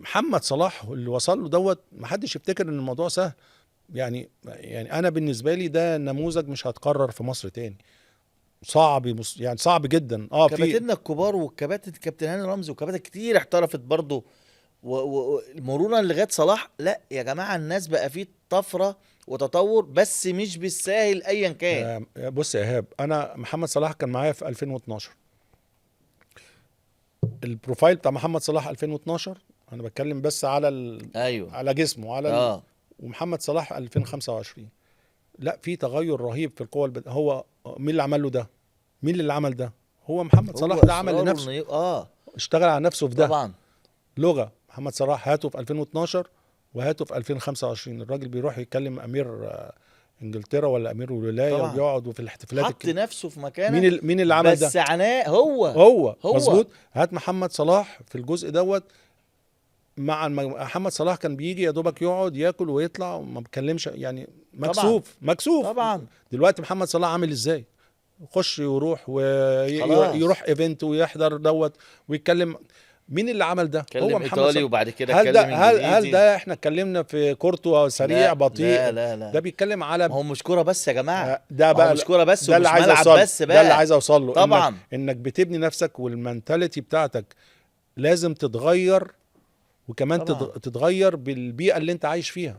محمد صلاح اللي وصل له دوت، ما حدش يفتكر ان الموضوع سهل. يعني انا بالنسبه لي ده نموذج مش هتكرر في مصر تاني. صعب يعني صعب جدا. في كباتننا الكبار والكباتن كابتن هاني رمزي وكباتن كتير احترفت برضه، ومرورا لغايه صلاح. لا يا جماعه، الناس بقى فيه طفره وتطور، بس مش بالساهل ايا كان. بص يا ايهاب، انا محمد صلاح كان معايا في 2012. البروفايل بتاع محمد صلاح 2012، انا بتكلم بس على ايوه. على جسمه، اه. ومحمد صلاح 2025. لا، في تغير رهيب في القوة هو مين اللي عمل له ده؟ مين اللي عمل ده؟ هو محمد هو صلاح ده عمل اصراره لنفسه، انه اشتغل على نفسه في ده. طبعا. لغة محمد صلاح هاته في 2012 وهاته في 2025. الراجل بيروح يتكلم امير انجلترا ولا امير الولايه، طبعا وبيقعد وفي الاحتفالات حط نفسه في مين مكانه. مين اللي عمل ده؟ بس عناه هو. هو هو مظبوط. هات محمد صلاح في الجزء دوت. محمد صلاح كان بيجي يا دوبك يقعد ياكل ويطلع وما بيتكلمش، يعني طبعا. مكسوف مكسوف. طبعا. دلوقتي محمد صلاح عامل ازاي؟ يخش ويروح خلاص. ويروح ايفنت ويحضر دوت ويتكلم. مين اللي عمل ده؟ هو اتكلم محمد ايطالي صلاح. وبعد كده هل ده اتكلم هل انجليزي. ده احنا اتكلمنا في كورتوا سريع لا لا بطيء؟ لا ده لا، بيتكلم ما على هو مش كوره بس يا جماعه. ده ما هو بقى. مش كوره بس ده اللي ومش عايز ملعب اوصل، بس ده اللي بقى. عايز اوصل له، طبعا. انك بتبني نفسك والمنتاليتي بتاعتك لازم تتغير، وكمان طبعا. تتغير بالبيئة اللي انت عايش فيها.